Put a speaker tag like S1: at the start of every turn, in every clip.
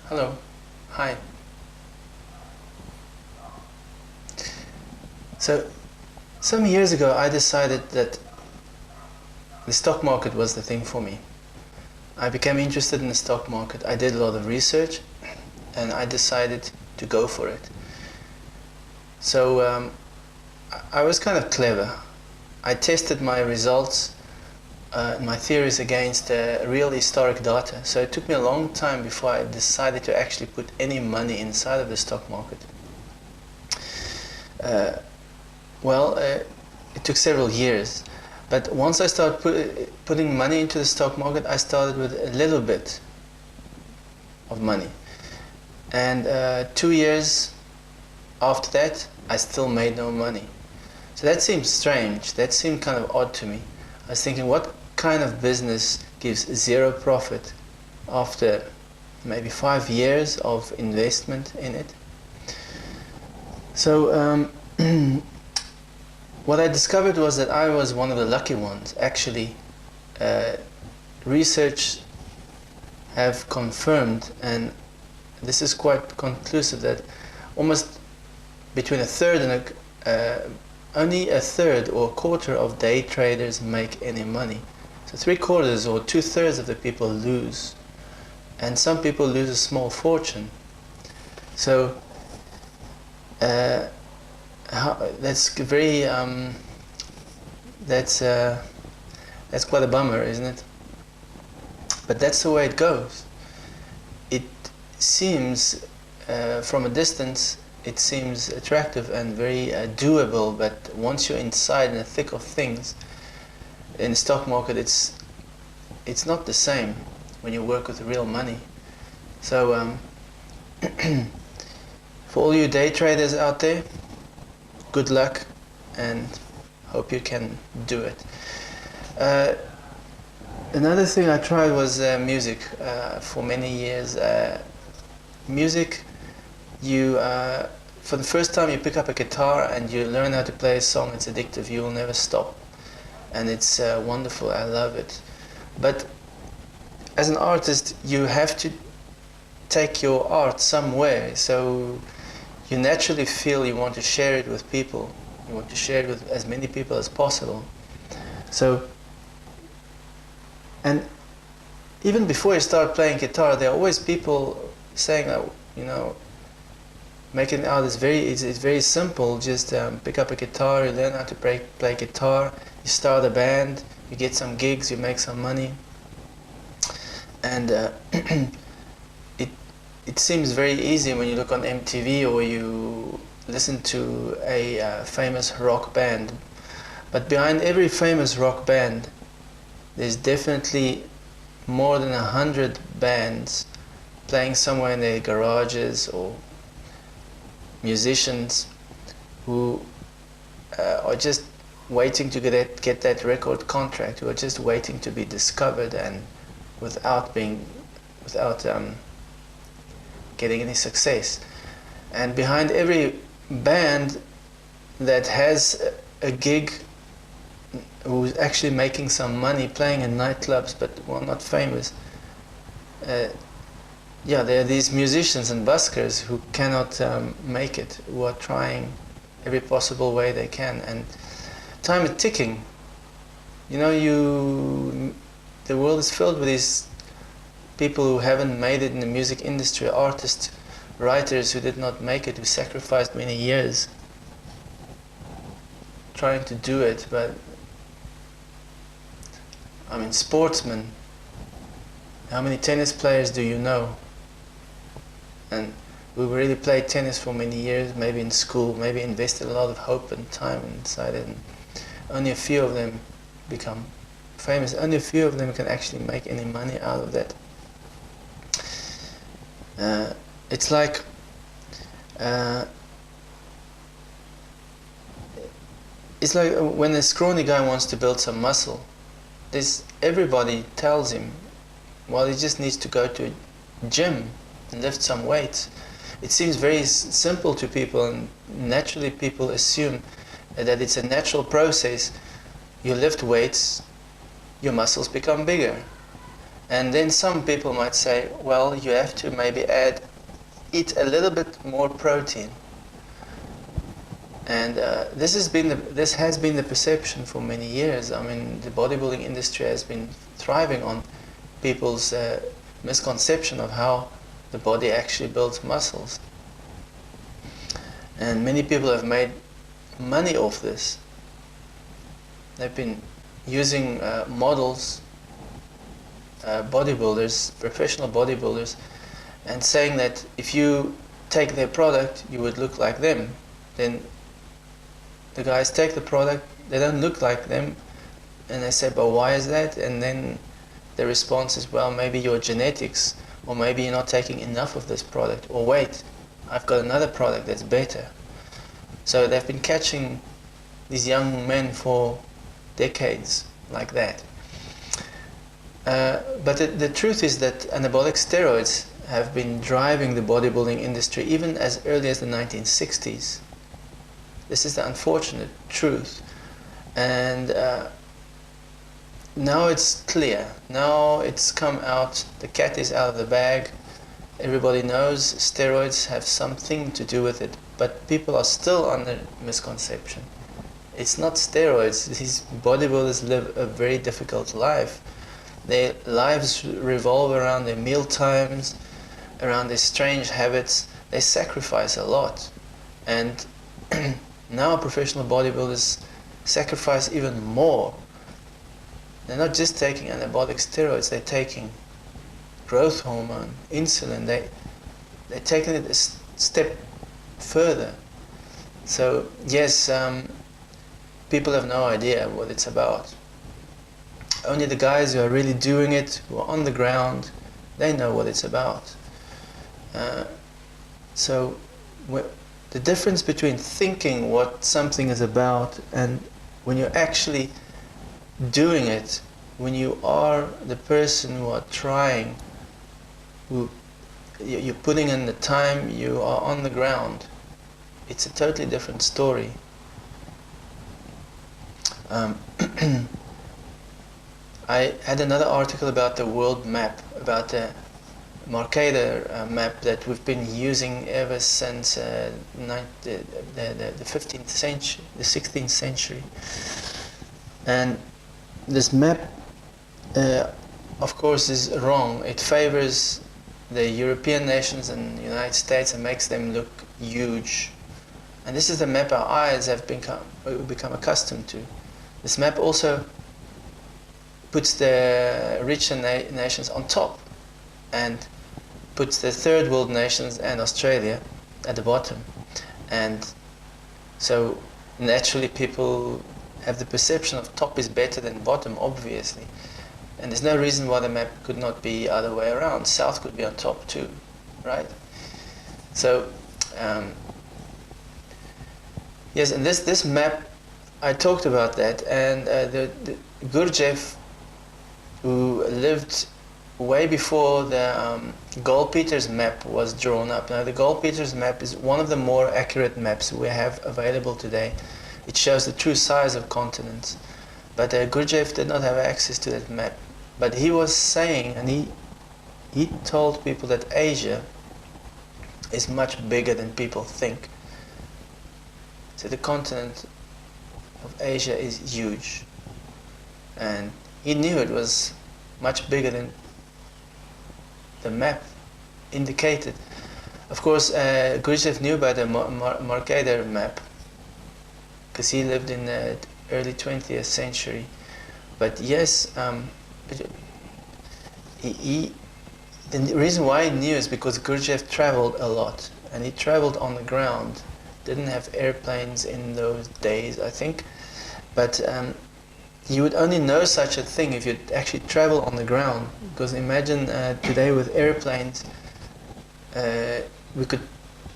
S1: Hello. Hi. So, some years ago I decided that the stock market was the thing for me. I became interested in the stock market. I did a lot of research and I decided to go for it. So, I was kind of clever. I tested my results, my theories against real historic data. So it took me a long time before I decided to actually put any money inside of the stock market. It took several years, but once I started putting money into the stock market, I started with a little bit of money, and 2 years after that, I still made no money. So that seemed strange. That seemed kind of odd to me. I was thinking, what kind of business gives zero profit after maybe 5 years of investment in it? So what I discovered was that I was one of the lucky ones. Actually, research have confirmed, and this is quite conclusive, that almost between a third and only a third or a quarter of day traders make any money. So 3/4 or 2/3 of the people lose, and some people lose a small fortune. So that's very that's quite a bummer, isn't it? But that's the way it goes. It seems from a distance it seems attractive and very doable, but once you're inside in the thick of things in the stock market, it's not the same when you work with real money. So for all you day traders out there, good luck and hope you can do it. Another thing I tried was music for many years. Music, for the first time you pick up a guitar and you learn how to play a song, it's addictive. You will never stop, and it's wonderful. I love it. But as an artist, you have to take your art somewhere, so you naturally feel you want to share it with people. You want to share it with as many people as possible. So, and even before you start playing guitar, there are always people saying that, making out it's very simple. Just pick up a guitar, you learn how to play guitar, you start a band, you get some gigs, you make some money, and it seems very easy when you look on MTV or you listen to a famous rock band. But behind every famous rock band, there's definitely more than 100 bands playing somewhere in their garages, or musicians who are just waiting to get that record contract, who are just waiting to be discovered, and without getting any success. And behind every band that has a gig, who's actually making some money playing in nightclubs but not famous, there are these musicians and buskers who cannot make it, who are trying every possible way they can, and time is ticking. The world is filled with these people who haven't made it in the music industry, artists, writers who did not make it, who sacrificed many years trying to do it. But sportsmen, how many tennis players do you know? And we really played tennis for many years, maybe in school, maybe invested a lot of hope and time inside it, and only a few of them become famous. Only a few of them can actually make any money out of that. It's like when a scrawny guy wants to build some muscle, everybody tells him, well, he just needs to go to a gym and lift some weights. It seems very simple to people, and naturally people assume that it's a natural process. You lift weights, your muscles become bigger. And then some people might say, well, you have to maybe eat a little bit more protein. And this has been the perception for many years. I mean, the bodybuilding industry has been thriving on people's misconception of how the body actually builds muscles. And many people have made money off this. They've been using models, bodybuilders, professional bodybuilders, and saying that if you take their product, you would look like them. Then the guys take the product, they don't look like them, and they say, but why is that? And then the response is, well, maybe your genetics, or maybe you're not taking enough of this product, or wait, I've got another product that's better. So they've been catching these young men for decades like that. But the truth is that anabolic steroids have been driving the bodybuilding industry even as early as the 1960s. This is the unfortunate truth. And now it's clear. Now it's come out. The cat is out of the bag. Everybody knows steroids have something to do with it. But people are still under misconception. It's not steroids. These bodybuilders live a very difficult life. Their lives revolve around their meal times, around their strange habits. They sacrifice a lot. And now professional bodybuilders sacrifice even more. They're not just taking anabolic steroids, they're taking growth hormone, insulin. They're taking it a step further. So yes, people have no idea what it's about. Only the guys who are really doing it, who are on the ground, they know what it's about. So the difference between thinking what something is about and when you're actually doing it, when you are the person who are trying, who you're putting in the time, you are on the ground, it's a totally different story. I had another article about the world map, about the Mercator map that we've been using ever since the 15th century, the 16th century. And this map, of course, is wrong. It favors the European nations and the United States and makes them look huge. And this is the map our eyes have become accustomed to. This map also puts the richer nations on top and puts the third world nations and Australia at the bottom. And so naturally people have the perception of top is better than bottom, obviously. And there's no reason why the map could not be other way around. South could be on top too, right? So yes, and this map, I talked about that, and the Gurdjieff, who lived way before the Gurdjieff's map was drawn up. Now the Gurdjieff's map is one of the more accurate maps we have available today. It shows the true size of continents. But Gurdjieff did not have access to that map. But he was saying, and he told people that Asia is much bigger than people think. So the continent of Asia is huge. And he knew it was much bigger than the map indicated. Of course, Gurdjieff knew about the Mercator map because he lived in the early 20th century. But yes, the reason why he knew is because Gurdjieff traveled a lot, and he traveled on the ground. Didn't have airplanes in those days, I think, but you would only know such a thing if you actually travel on the ground. Because imagine today with airplanes,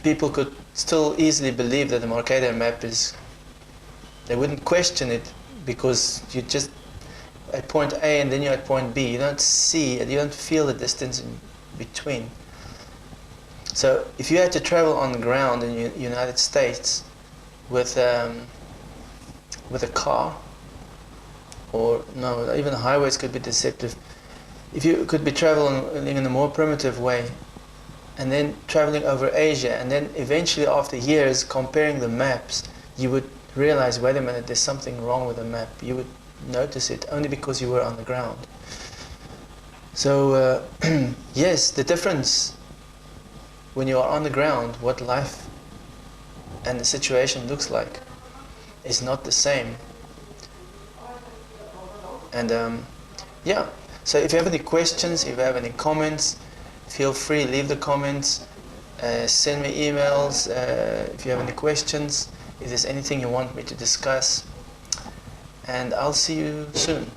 S1: people could still easily believe that the Mercator map is. They wouldn't question it because you just at point A and then you're at point B. You don't see it, you don't feel the distance in between. So if you had to travel on the ground in the United States with a car, or no, even highways could be deceptive. if you could be traveling in a more primitive way, and then traveling over Asia, and then eventually after years comparing the maps, you would realize, wait a minute, there's something wrong with the map. You would notice it only because you were on the ground. So yes, the difference when you are on the ground, what life and the situation looks like is not the same. And yeah, so if you have any questions, if you have any comments, feel free, leave the comments, send me emails if you have any questions, if there's anything you want me to discuss, and I'll see you soon.